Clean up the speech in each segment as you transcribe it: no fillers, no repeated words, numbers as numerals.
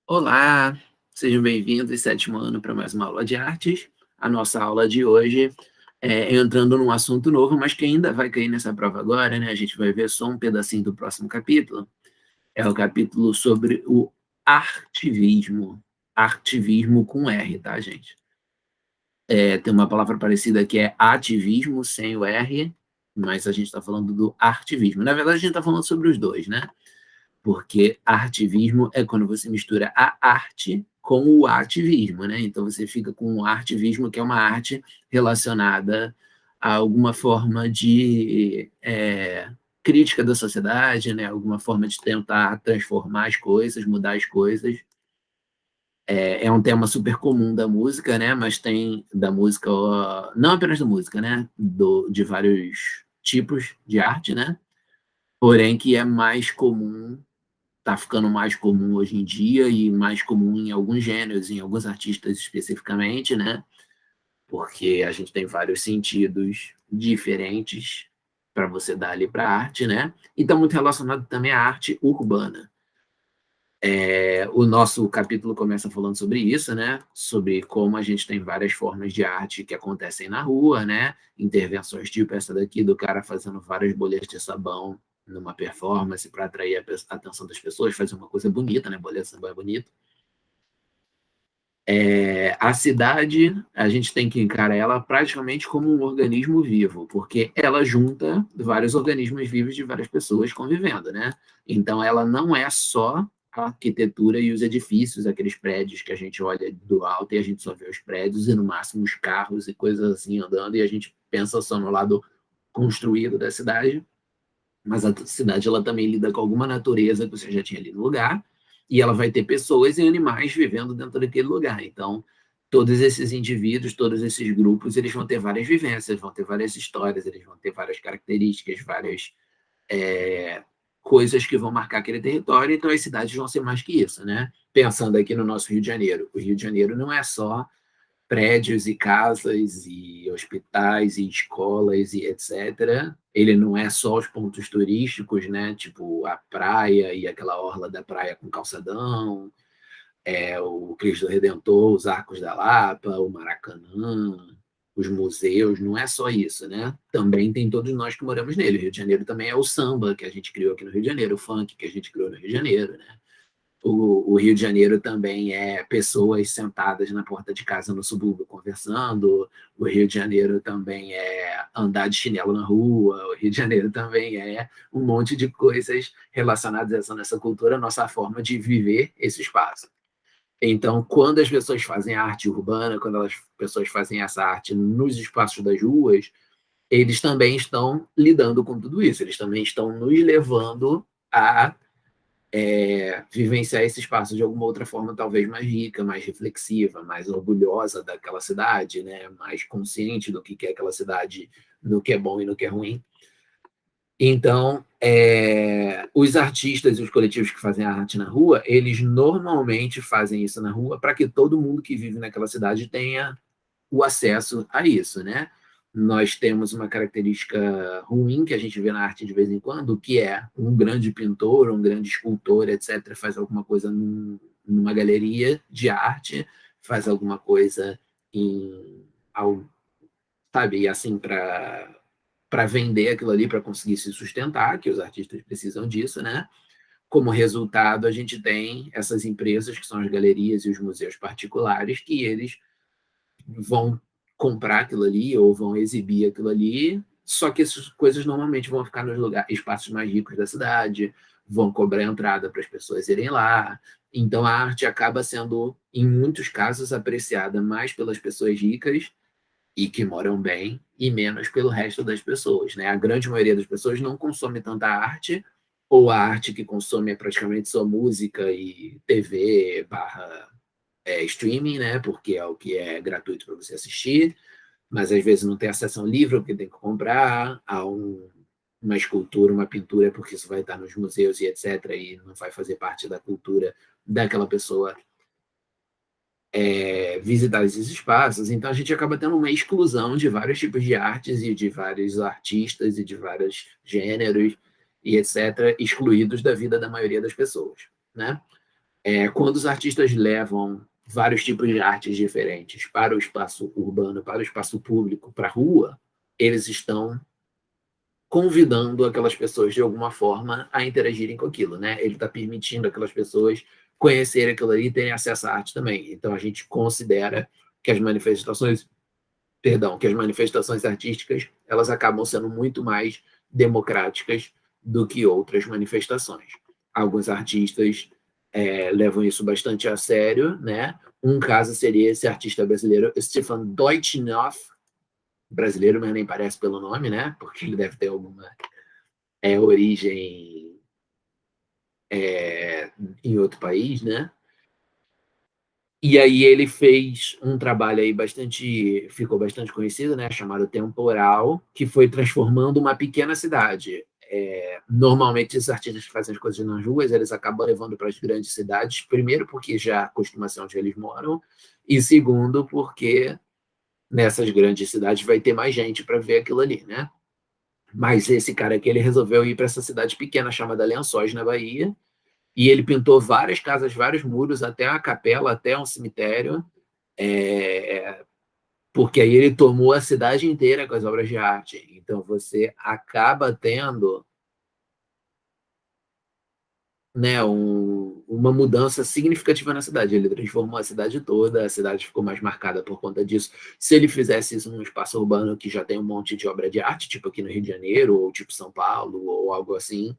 Olá, sejam bem-vindos, sétimo ano, para mais uma aula de artes. A nossa aula de hoje é entrando num assunto novo, mas que ainda vai cair nessa prova agora, né? A gente vai ver só um pedacinho do próximo capítulo. É o capítulo sobre o artivismo. Artivismo com R, tá, gente? Tem uma palavra parecida que é ativismo, sem o R, mas a gente está falando do artivismo. Na verdade, a gente está falando sobre os dois, né? Porque artivismo é quando você mistura a arte com o ativismo, né? Então você fica com o artivismo, que é uma arte relacionada a alguma forma de crítica da sociedade, né? Alguma forma de tentar transformar as coisas, mudar as coisas. É um tema super comum da música, né? Mas tem da música, não apenas da música, né? De vários tipos de arte, né? Porém que é mais comum, está ficando mais comum hoje em dia e mais comum em alguns gêneros, em alguns artistas especificamente, né? Porque a gente tem vários sentidos diferentes para você dar ali para a arte, né? E está muito relacionado também à arte urbana. O nosso capítulo começa falando sobre isso, né? Sobre como a gente tem várias formas de arte que acontecem na rua, né? Intervenções tipo essa daqui do cara fazendo várias bolhas de sabão numa performance para atrair a atenção das pessoas, fazer uma coisa bonita, né? Bolha de sabão é bonito. A cidade, a gente tem que encarar ela praticamente como um organismo vivo, porque ela junta vários organismos vivos de várias pessoas convivendo, né? Então, ela não é só a arquitetura e os edifícios, aqueles prédios que a gente olha do alto e a gente só vê os prédios e, no máximo, os carros e coisas assim andando, e a gente pensa só no lado construído da cidade, mas a cidade ela também lida com alguma natureza que você já tinha ali no lugar, e ela vai ter pessoas e animais vivendo dentro daquele lugar. Então, todos esses indivíduos, todos esses grupos, eles vão ter várias vivências, vão ter várias histórias, eles vão ter várias características, várias coisas que vão marcar aquele território, então as cidades vão ser mais que isso, né? Pensando aqui no nosso Rio de Janeiro. O Rio de Janeiro não é só prédios e casas e hospitais e escolas e etc. Ele não é só os pontos turísticos, né? Tipo a praia e aquela orla da praia com calçadão, o Cristo Redentor, os Arcos da Lapa, o Maracanã, os museus, não é só isso, né? Também tem todos nós que moramos nele. O Rio de Janeiro também é o samba que a gente criou aqui no Rio de Janeiro, o funk que a gente criou no Rio de Janeiro, né? O Rio de Janeiro também é pessoas sentadas na porta de casa no subúrbio conversando. O Rio de Janeiro também é andar de chinelo na rua. O Rio de Janeiro também é um monte de coisas relacionadas a essa cultura, nossa forma de viver esse espaço. Então, quando as pessoas fazem arte urbana, quando as pessoas fazem essa arte nos espaços das ruas, eles também estão lidando com tudo isso. Eles também estão nos levando a vivenciar esse espaço de alguma outra forma, talvez mais rica, mais reflexiva, mais orgulhosa daquela cidade, né? Mais consciente do que é aquela cidade, no que é bom e no que é ruim. Então, os artistas e os coletivos que fazem arte na rua, eles normalmente fazem isso na rua para que todo mundo que vive naquela cidade tenha o acesso a isso, né? Nós temos uma característica ruim que a gente vê na arte de vez em quando, que é um grande pintor, um grande escultor, etc., faz alguma coisa numa galeria de arte, faz alguma coisa em, sabe, assim, para vender aquilo ali, para conseguir se sustentar, que os artistas precisam disso, né? Como resultado, a gente tem essas empresas, que são as galerias e os museus particulares, que eles vão comprar aquilo ali ou vão exibir aquilo ali, só que essas coisas normalmente vão ficar nos espaços mais ricos da cidade, vão cobrar entrada para as pessoas irem lá. Então a arte acaba sendo, em muitos casos, apreciada mais pelas pessoas ricas e que moram bem e menos pelo resto das pessoas, né? A grande maioria das pessoas não consome tanta arte, ou a arte que consome é praticamente só música e TV barra streaming, né? Porque é o que é gratuito para você assistir, mas às vezes não tem acesso ao livro porque tem que comprar, uma escultura, uma pintura, porque isso vai estar nos museus e etc. E não vai fazer parte da cultura daquela pessoa visitar esses espaços. Então a gente acaba tendo uma exclusão de vários tipos de artes e de vários artistas e de vários gêneros e etc. excluídos da vida da maioria das pessoas, né? Quando os artistas levam vários tipos de artes diferentes para o espaço urbano, para o espaço público, para a rua, eles estão convidando aquelas pessoas de alguma forma a interagirem com aquilo, né? Ele está permitindo aquelas pessoas conhecerem aquilo ali e terem acesso à arte também. Então a gente considera que as manifestações, perdão, que as manifestações artísticas, elas acabam sendo muito mais democráticas do que outras manifestações. Alguns artistas levam isso bastante a sério, né? Um caso seria esse artista brasileiro, Stefan Deutschnoff, brasileiro, mas nem parece pelo nome, né? Porque ele deve ter alguma origem em outro país, né? E aí ele fez um trabalho aí ficou bastante conhecido, né? Chamado Temporal, que foi transformando uma pequena cidade. Normalmente, esses artistas que fazem as coisas nas ruas, eles acabam levando para as grandes cidades, primeiro porque já costuma ser onde eles moram, e segundo porque nessas grandes cidades vai ter mais gente para ver aquilo ali, né? Mas esse cara aqui, ele resolveu ir para essa cidade pequena chamada Lençóis, na Bahia, e ele pintou várias casas, vários muros, até uma capela, até um cemitério, porque aí ele tomou a cidade inteira com as obras de arte. Então você acaba tendo, né, uma mudança significativa na cidade. Ele transformou a cidade toda, a cidade ficou mais marcada por conta disso. Se ele fizesse isso num espaço urbano que já tem um monte de obra de arte, tipo aqui no Rio de Janeiro, ou tipo São Paulo, ou algo assim,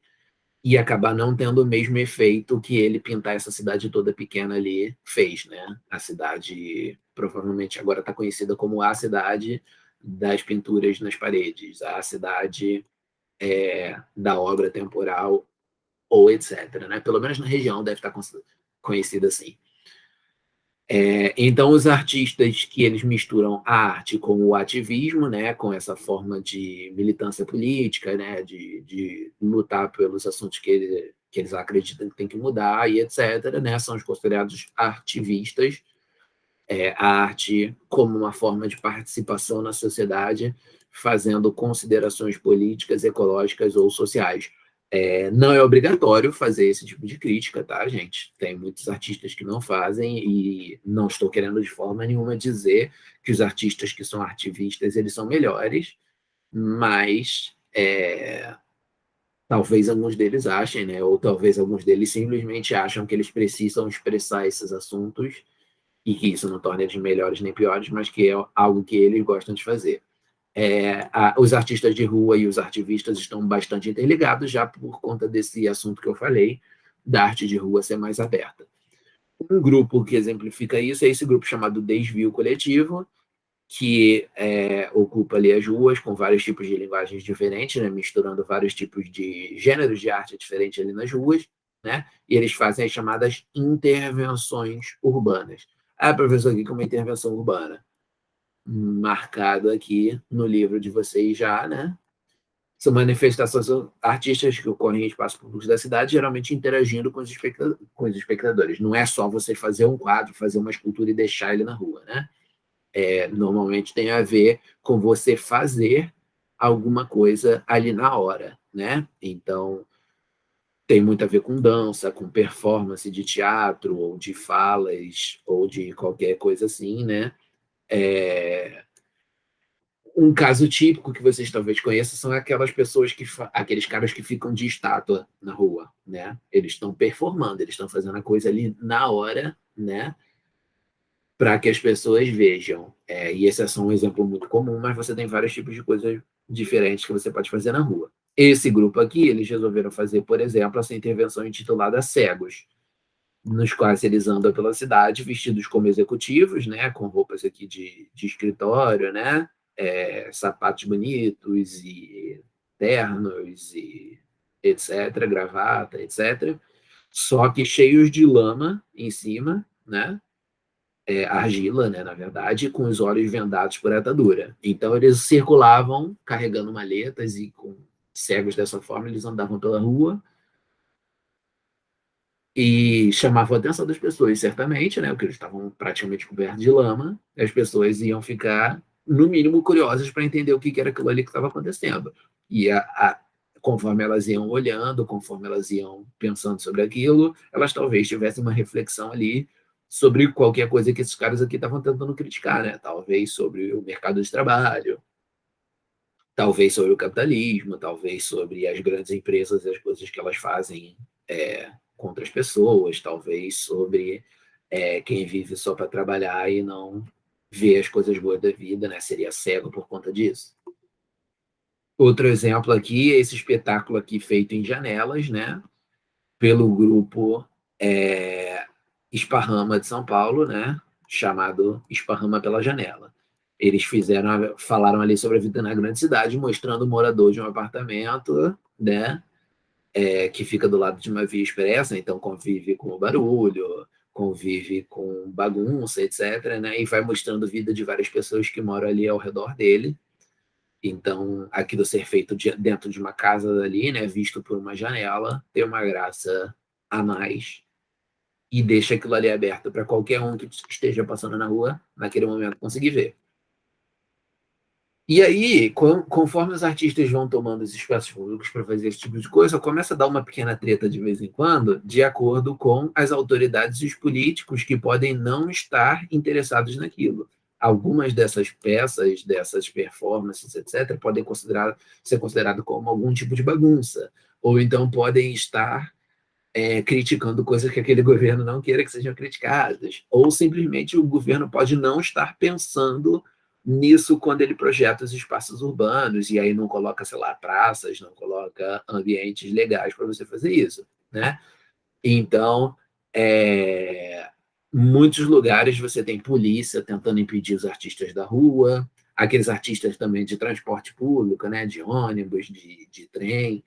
ia acabar não tendo o mesmo efeito que ele pintar essa cidade toda pequena ali fez, né? A cidade provavelmente agora está conhecida como a cidade das pinturas nas paredes, a cidade da obra temporal, ou etc., né? Pelo menos na região deve estar conhecida assim. Então, os artistas que eles misturam a arte com o ativismo, né, com essa forma de militância política, né, de lutar pelos assuntos que eles acreditam que tem que mudar e etc., né, são os considerados artivistas. A arte como uma forma de participação na sociedade, fazendo considerações políticas, ecológicas ou sociais. Não é obrigatório fazer esse tipo de crítica, tá, gente? Tem muitos artistas que não fazem e não estou querendo de forma nenhuma dizer que os artistas que são ativistas eles são melhores, mas talvez alguns deles achem, né? Ou talvez alguns deles simplesmente acham que eles precisam expressar esses assuntos e que isso não torna eles melhores nem piores, mas que é algo que eles gostam de fazer. Os artistas de rua e os ativistas estão bastante interligados já por conta desse assunto que eu falei, da arte de rua ser mais aberta. Um grupo que exemplifica isso é esse grupo chamado Desvio Coletivo, que ocupa ali as ruas com vários tipos de linguagens diferentes, né, misturando vários tipos de gêneros de arte diferentes ali nas ruas, né, e eles fazem as chamadas intervenções urbanas. Professor, aqui como intervenção urbana? Marcado aqui no livro de vocês já, né? São manifestações artísticas que ocorrem em espaços públicos da cidade, geralmente interagindo com os espectadores. Não é só você fazer um quadro, fazer uma escultura e deixar ele na rua, né? Normalmente tem a ver com você fazer alguma coisa ali na hora, né? Então, tem muito a ver com dança, com performance de teatro, ou de falas, ou de qualquer coisa assim, né? Um caso típico que vocês talvez conheçam são aquelas pessoas aqueles caras que ficam de estátua na rua, né? Eles estão performando, eles estão fazendo a coisa ali na hora, né? Para que as pessoas vejam. E esse é só um exemplo muito comum, mas você tem vários tipos de coisas diferentes que você pode fazer na rua. Esse grupo aqui, eles resolveram fazer, por exemplo, essa intervenção intitulada Cegos, nos quais eles andam pela cidade vestidos como executivos, né, com roupas aqui de escritório, né, sapatos bonitos e ternos e etc, gravata, etc, só que cheios de lama em cima, né, argila, né, na verdade, com os olhos vendados por atadura. Então eles circulavam carregando maletas e com cegos dessa forma eles andavam pela rua e chamavam a atenção das pessoas, certamente, né? Porque eles estavam praticamente cobertos de lama, as pessoas iam ficar, no mínimo, curiosas para entender o que era aquilo ali que estava acontecendo. E conforme elas iam olhando, conforme elas iam pensando sobre aquilo, elas talvez tivessem uma reflexão ali sobre qualquer coisa que esses caras aqui estavam tentando criticar, né? Talvez sobre o mercado de trabalho, talvez sobre o capitalismo, talvez sobre as grandes empresas e as coisas que elas fazem contra as pessoas, talvez sobre quem vive só para trabalhar e não vê as coisas boas da vida, né? Seria cego por conta disso. Outro exemplo aqui é esse espetáculo aqui feito em Janelas, né? Pelo grupo Esparrama de São Paulo, né? Chamado Esparrama pela Janela. Eles falaram ali sobre a vida na grande cidade, mostrando o morador de um apartamento, né? Que fica do lado de uma via expressa, então convive com o barulho, convive com bagunça, etc., né? E vai mostrando a vida de várias pessoas que moram ali ao redor dele. Então, aquilo ser feito dentro de uma casa ali, né, visto por uma janela, tem uma graça a mais e deixa aquilo ali aberto para qualquer um que esteja passando na rua, naquele momento, conseguir ver. E aí, conforme os artistas vão tomando os espaços públicos para fazer esse tipo de coisa, começa a dar uma pequena treta de vez em quando, de acordo com as autoridades e os políticos que podem não estar interessados naquilo. Algumas dessas peças, dessas performances, etc., podem ser consideradas como algum tipo de bagunça, ou então podem estar criticando coisas que aquele governo não queira que sejam criticadas, ou simplesmente o governo pode não estar pensando nisso quando ele projeta os espaços urbanos, e aí não coloca, sei lá, praças, não coloca ambientes legais para você fazer isso, né? Então, muitos lugares você tem polícia tentando impedir os artistas da rua, aqueles artistas também de transporte público, né, de ônibus, de trem,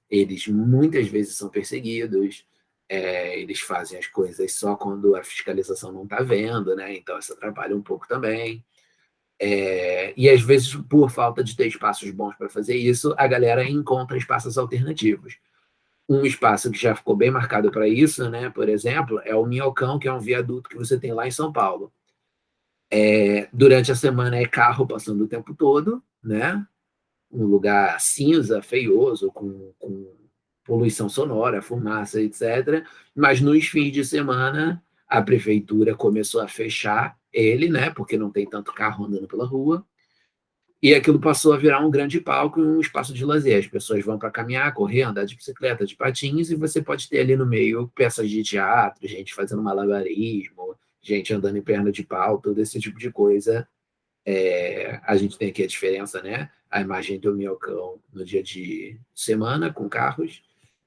eles muitas vezes são perseguidos, eles fazem as coisas só quando a fiscalização não está vendo, né? Então isso atrapalha um pouco também. E às vezes, por falta de ter espaços bons para fazer isso, a galera encontra espaços alternativos. Um espaço que já ficou bem marcado para isso, né, por exemplo, é o Minhocão, que é um viaduto que você tem lá em São Paulo. Durante a semana é carro passando o tempo todo, né? Um lugar cinza, feioso, com poluição sonora, fumaça, etc. Mas nos fins de semana, a prefeitura começou a fechar ele, né? Porque não tem tanto carro andando pela rua. E aquilo passou a virar um grande palco e um espaço de lazer. As pessoas vão para caminhar, correr, andar de bicicleta, de patins, e você pode ter ali no meio peças de teatro, gente fazendo malabarismo, gente andando em perna de pau, todo esse tipo de coisa. A gente tem aqui a diferença, né? A imagem do Minhocão no dia de semana, com carros,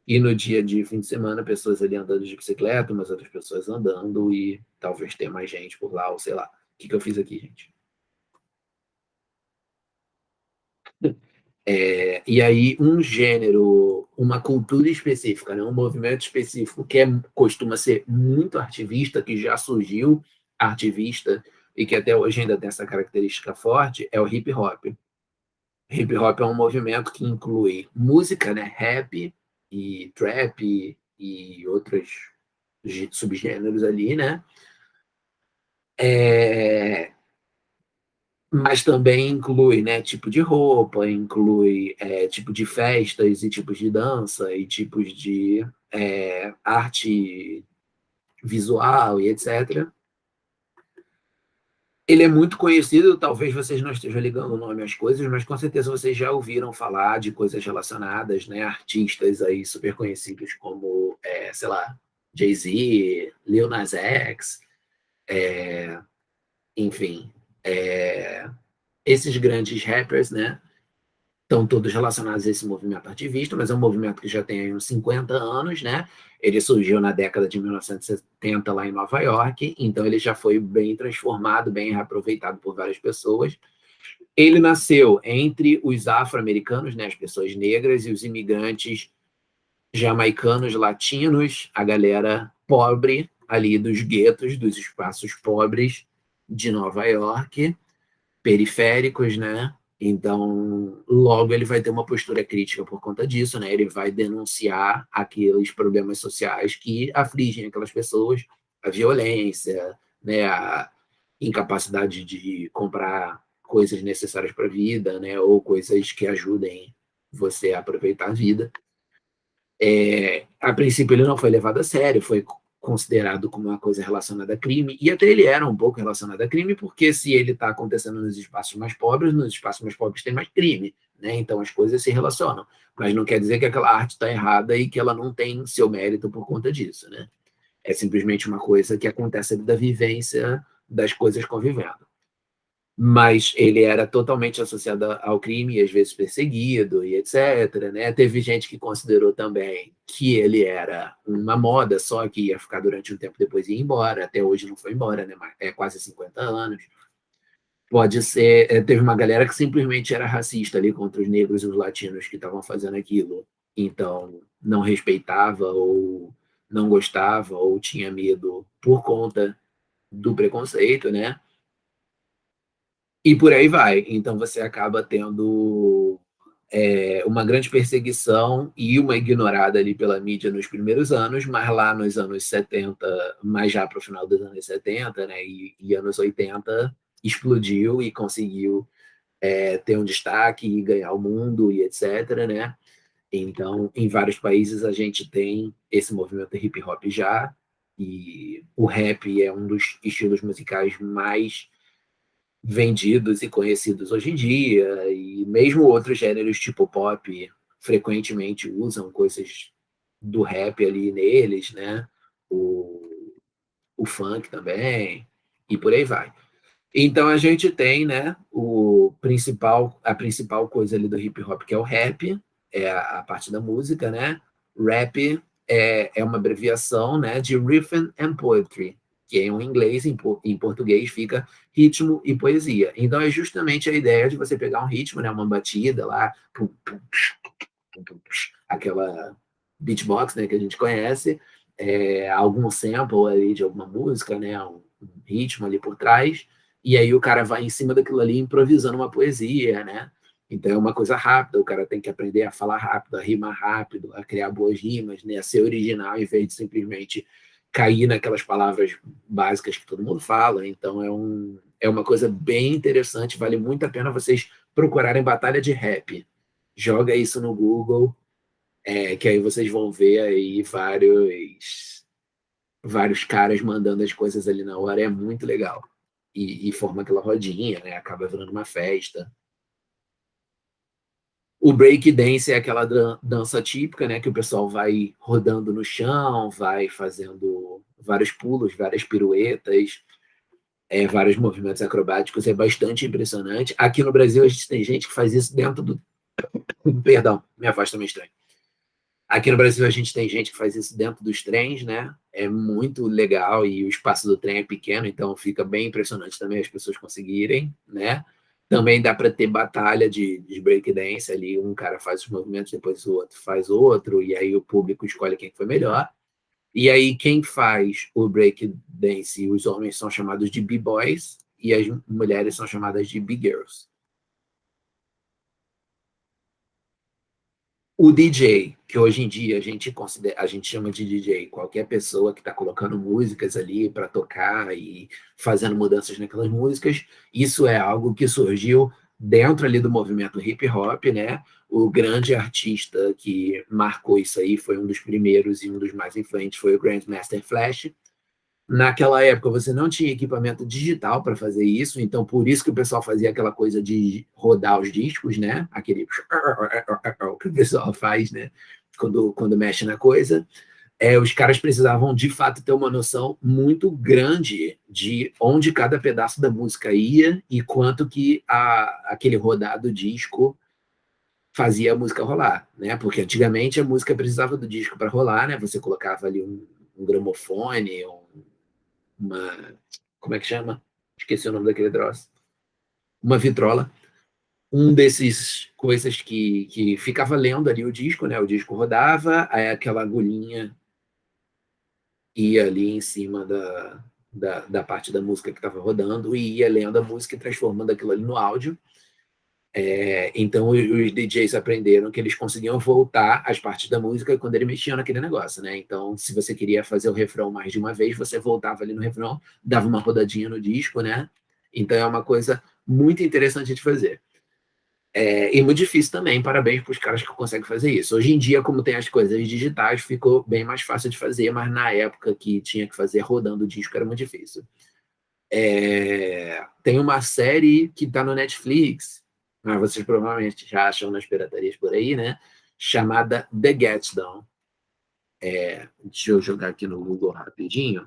e no dia de fim de semana, pessoas ali andando de bicicleta, umas outras pessoas andando, e talvez tenha mais gente por lá, ou sei lá. O que eu fiz aqui, gente? E aí, um gênero, uma cultura específica, né? Um movimento específico que costuma ser muito artivista, que já surgiu artivista, e que até hoje ainda tem essa característica forte, é o hip hop. Hip hop é um movimento que inclui música, né, rap e trap e outros subgêneros ali, né? É, mas também inclui, né, tipo de roupa, inclui tipo de festas e tipos de dança e tipos de arte visual e etc. Ele é muito conhecido, talvez vocês não estejam ligando o nome às coisas, mas com certeza vocês já ouviram falar de coisas relacionadas, né? Artistas aí super conhecidos como, sei lá, Jay-Z, Lil Nas X, enfim, esses grandes rappers, né? Estão todos relacionados a esse movimento ativista, mas é um movimento que já tem aí uns 50 anos, né? Ele surgiu na década de 1970 lá em Nova York, então ele já foi bem transformado, bem reaproveitado por várias pessoas. Ele nasceu entre os afro-americanos, né, as pessoas negras, e os imigrantes jamaicanos, latinos, a galera pobre ali dos guetos, dos espaços pobres de Nova York, periféricos, né? Então, logo ele vai ter uma postura crítica por conta disso, né? Ele vai denunciar aqueles problemas sociais que afligem aquelas pessoas, a violência, né? A incapacidade de comprar coisas necessárias para a vida, né? Ou coisas que ajudem você aproveitar a vida. A princípio ele não foi levado a sério, foi considerado como uma coisa relacionada a crime, e até ele era um pouco relacionado a crime, porque se ele está acontecendo nos espaços mais pobres, nos espaços mais pobres tem mais crime, né? Então as coisas se relacionam, mas não quer dizer que aquela arte está errada e que ela não tem seu mérito por conta disso, né? É simplesmente uma coisa que acontece ali da vivência das coisas convivendo. Mas ele era totalmente associado ao crime, e às vezes perseguido, e etc. Né? Teve gente que considerou também que ele era uma moda, só que ia ficar durante um tempo, depois ia embora. Até hoje não foi embora, né? É quase 50 anos. Pode ser. Teve uma galera que simplesmente era racista ali contra os negros e os latinos que estavam fazendo aquilo. Então, não respeitava, ou não gostava, ou tinha medo por conta do preconceito, né? E por aí vai. Então você acaba tendo uma grande perseguição e uma ignorada ali pela mídia nos primeiros anos, mas lá nos anos 70, mais já para o final dos anos 70, né, e anos 80, explodiu e conseguiu ter um destaque e ganhar o mundo e etc, né? Então, em vários países a gente tem esse movimento hip hop já, e o rap é um dos estilos musicais mais vendidos e conhecidos hoje em dia, e mesmo outros gêneros tipo pop frequentemente usam coisas do rap ali neles, né? O funk também, e por aí vai. Então a gente tem, né, a principal coisa ali do hip hop, que é o rap, é a parte da música, né? Rap é uma abreviação, né, de Rhythm and Poetry, que em inglês, em português, fica ritmo e poesia. Então é justamente a ideia de você pegar um ritmo, né, uma batida lá, aquela beatbox, né, que a gente conhece, algum sample ali de alguma música, né, um ritmo ali por trás, e aí o cara vai em cima daquilo ali improvisando uma poesia, né? Então é uma coisa rápida, o cara tem que aprender a falar rápido, a rimar rápido, a criar boas rimas, né, a ser original, em vez de simplesmente cair naquelas palavras básicas que todo mundo fala. Então é uma coisa bem interessante, vale muito a pena vocês procurarem batalha de rap. Joga isso no Google, que aí vocês vão ver aí vários caras mandando as coisas ali na hora, é muito legal. E forma aquela rodinha, né? Acaba virando uma festa. O break dance é aquela dança típica, né? Que o pessoal vai rodando no chão, vai fazendo vários pulos, várias piruetas, vários movimentos acrobáticos, é bastante impressionante. Aqui no Brasil a gente tem gente que faz isso dentro do. Perdão, minha voz está meio estranha. Aqui no Brasil a gente tem gente que faz isso dentro dos trens, né? É muito legal, e o espaço do trem é pequeno, então fica bem impressionante também as pessoas conseguirem, né? Também dá para ter batalha de breakdance ali, um cara faz os movimentos, depois o outro faz outro, e aí o público escolhe quem foi melhor. E aí quem faz o breakdance, os homens são chamados de b-boys e as mulheres são chamadas de b-girls. O DJ, que hoje em dia a gente chama de DJ, qualquer pessoa que está colocando músicas ali para tocar e fazendo mudanças naquelas músicas, isso é algo que surgiu dentro ali do movimento hip hop, né? O grande artista que marcou isso aí foi um dos primeiros e um dos mais influentes, foi o Grandmaster Flash. Naquela época você não tinha equipamento digital para fazer isso, então por isso que o pessoal fazia aquela coisa de rodar os discos, né? Aquele que o pessoal faz, né? Quando mexe na coisa. Os caras precisavam de fato ter uma noção muito grande de onde cada pedaço da música ia e quanto que aquele rodado disco fazia a música rolar, né? Porque antigamente a música precisava do disco para rolar, né? Você colocava ali um gramofone, uma. Como é que chama? Esqueci o nome daquele troço. Uma vitrola. Um desses coisas que ficava lendo ali o disco, né? O disco rodava, aí aquela agulhinha ia ali em cima da parte da música que estava rodando e ia lendo a música e transformando aquilo ali no áudio. Então os DJs aprenderam que eles conseguiam voltar as partes da música quando ele mexia naquele negócio, né? Então, se você queria fazer o refrão mais de uma vez, você voltava ali no refrão, dava uma rodadinha no disco, né? Então é uma coisa muito interessante de fazer. E muito difícil também, parabéns para os caras que conseguem fazer isso. Hoje em dia, como tem as coisas digitais, ficou bem mais fácil de fazer, mas na época que tinha que fazer rodando o disco era muito difícil. Tem uma série que está no Netflix, mas vocês provavelmente já acham nas piratarias por aí, né? Chamada The Get Down. Deixa eu jogar aqui no Google rapidinho.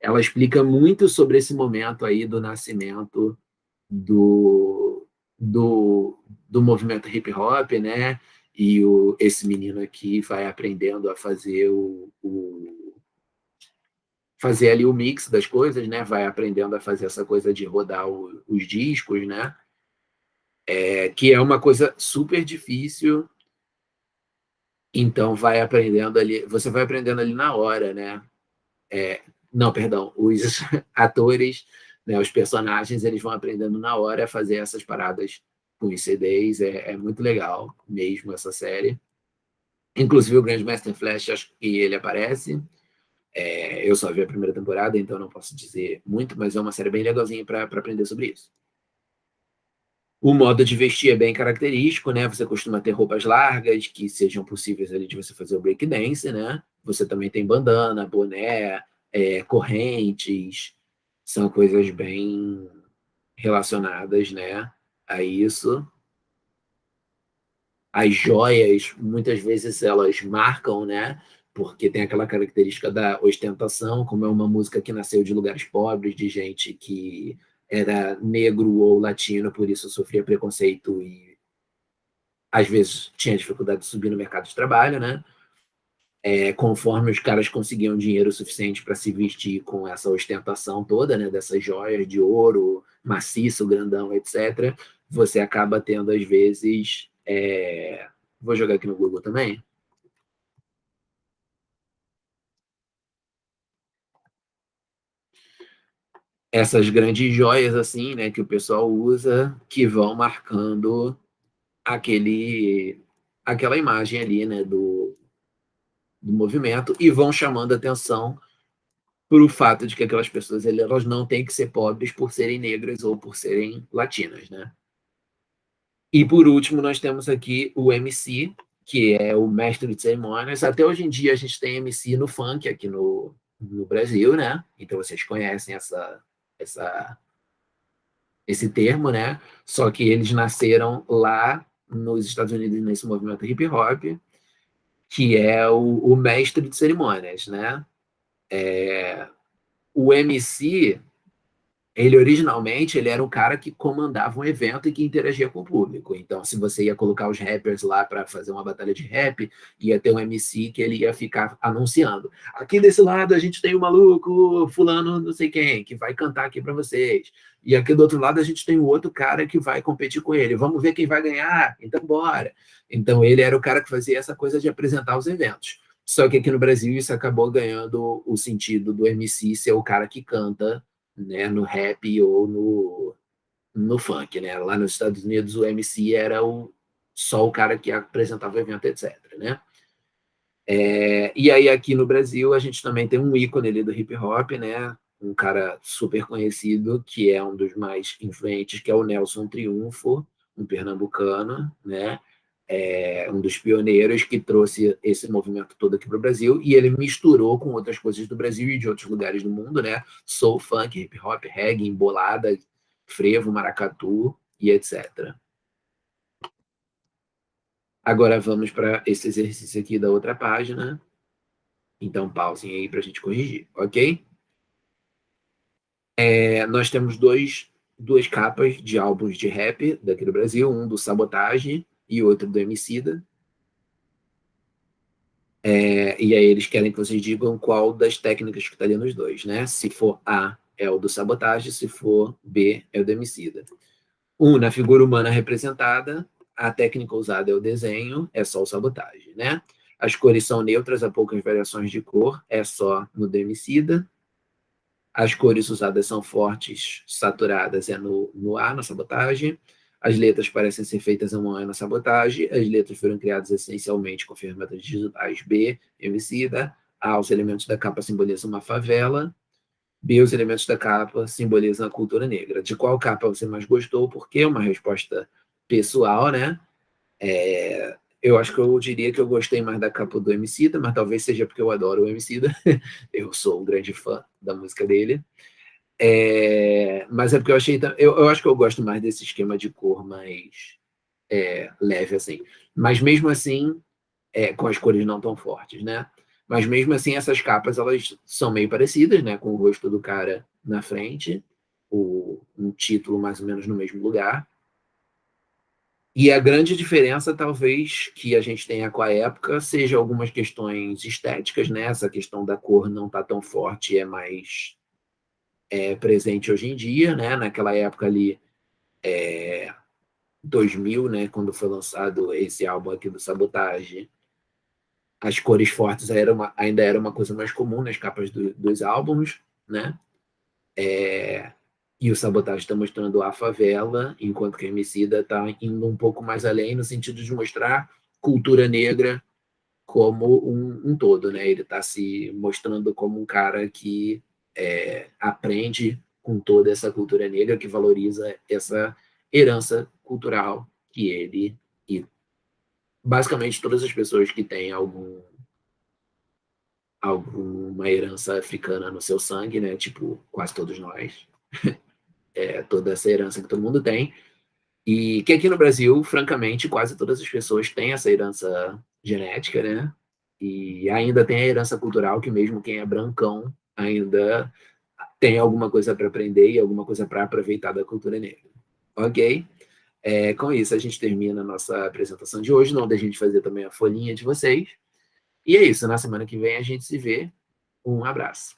Ela explica muito sobre esse momento aí do nascimento do, do movimento hip hop, né? E esse menino aqui vai aprendendo a fazer fazer ali o mix das coisas, né? Vai aprendendo a fazer essa coisa de rodar os discos, né? Que é uma coisa super difícil. Então vai aprendendo ali, você vai aprendendo ali na hora, né? Não, perdão, os atores, né, os personagens, eles vão aprendendo na hora a fazer essas paradas com os CDs. É muito legal mesmo essa série. Inclusive o Grandmaster Flash, acho que ele aparece. Eu só vi a primeira temporada, então não posso dizer muito, mas é uma série bem legalzinha para aprender sobre isso. O modo de vestir é bem característico, né? Você costuma ter roupas largas que sejam possíveis ali de você fazer o breakdance, né? Você também tem bandana, boné, correntes, são coisas bem relacionadas, né, a isso. As joias, muitas vezes, elas marcam, né? Porque tem aquela característica da ostentação, como é uma música que nasceu de lugares pobres, de gente que era negro ou latino, por isso sofria preconceito e às vezes tinha dificuldade de subir no mercado de trabalho, né? Conforme os caras conseguiam dinheiro suficiente para se vestir com essa ostentação toda, né? Dessas joias de ouro, maciço, grandão, etc., você acaba tendo, às vezes. Vou jogar aqui no Google também. Essas grandes joias, assim, né? Que o pessoal usa, que vão marcando aquela imagem ali, né? Do movimento e vão chamando atenção por o fato de que aquelas pessoas elas não têm que ser pobres por serem negras ou por serem latinas, né? E por último, nós temos aqui o MC, que é o mestre de cerimônias. Até hoje em dia a gente tem MC no funk aqui no Brasil, né? Então vocês conhecem essa, esse termo, né? Só que eles nasceram lá nos Estados Unidos nesse movimento hip hop, que é o mestre de cerimônias, né? O MC, ele originalmente ele era um cara que comandava um evento e que interagia com o público. Então, se você ia colocar os rappers lá para fazer uma batalha de rap, ia ter um MC que ele ia ficar anunciando. Aqui desse lado a gente tem o maluco fulano não sei quem, que vai cantar aqui para vocês. E aqui do outro lado a gente tem o outro cara que vai competir com ele. Vamos ver quem vai ganhar? Então bora. Então ele era o cara que fazia essa coisa de apresentar os eventos. Só que aqui no Brasil isso acabou ganhando o sentido do MC ser o cara que canta, né, no rap ou no funk, né? Lá nos Estados Unidos o MC era só o cara que apresentava o evento, etc, né? E aí aqui no Brasil a gente também tem um ícone ali do hip hop, né? Um cara super conhecido que é um dos mais influentes, que é o Nelson Triunfo, um pernambucano, né? Um dos pioneiros que trouxe esse movimento todo aqui para o Brasil, e ele misturou com outras coisas do Brasil e de outros lugares do mundo, né? Soul, funk, hip hop, reggae, embolada, frevo, maracatu e etc. Agora vamos para esse exercício aqui da outra página. Então pausem aí para a gente corrigir, ok? Nós temos duas capas de álbuns de rap daqui do Brasil, um do Sabotage e outro do Emicida. E aí eles querem que vocês digam qual das técnicas que está ali nos dois, né? Se for A, é o do Sabotage, se for B, é o do Emicida. Na figura humana representada, a técnica usada é o desenho, é só o Sabotage, né? As cores são neutras, há poucas variações de cor, é só no do Emicida. As cores usadas são fortes, saturadas, é no A, na Sabotagem. As letras parecem ser feitas em uma na Sabotagem. As letras foram criadas essencialmente com ferramentas digitais. B, Emicida. A, os elementos da capa simbolizam uma favela. B, os elementos da capa simbolizam a cultura negra. De qual capa você mais gostou? Por quê? Uma resposta pessoal, né? Eu acho que eu diria que eu gostei mais da capa do Emicida, mas talvez seja porque eu adoro o Emicida. Eu sou um grande fã da música dele. Mas é porque eu achei... Eu acho que eu gosto mais desse esquema de cor mais leve, assim. Mas mesmo assim, com as cores não tão fortes, né? Mas mesmo assim, essas capas, elas são meio parecidas, né? Com o rosto do cara na frente, um título mais ou menos no mesmo lugar. E a grande diferença, talvez, que a gente tenha com a época, seja algumas questões estéticas, né? Essa questão da cor não tá tão forte, é mais presente hoje em dia, né? Naquela época ali, 2000, né? Quando foi lançado esse álbum aqui do Sabotage, as cores fortes ainda era uma coisa mais comum nas capas dos álbuns, né? E o Sabotage está mostrando a favela, enquanto que a Emicida está indo um pouco mais além no sentido de mostrar cultura negra como um todo, né? Ele está se mostrando como um cara que aprende com toda essa cultura negra, que valoriza essa herança cultural que ele e basicamente todas as pessoas que têm alguma herança africana no seu sangue, né? Tipo, quase todos nós, toda essa herança que todo mundo tem. E que aqui no Brasil, francamente, quase todas as pessoas têm essa herança genética, né? E ainda tem a herança cultural, que mesmo quem é brancão ainda tem alguma coisa para aprender e alguma coisa para aproveitar da cultura negra. Ok? Com isso, a gente termina a nossa apresentação de hoje. Não deixe de fazer também a folhinha de vocês. E é isso. Na semana que vem a gente se vê. Um abraço.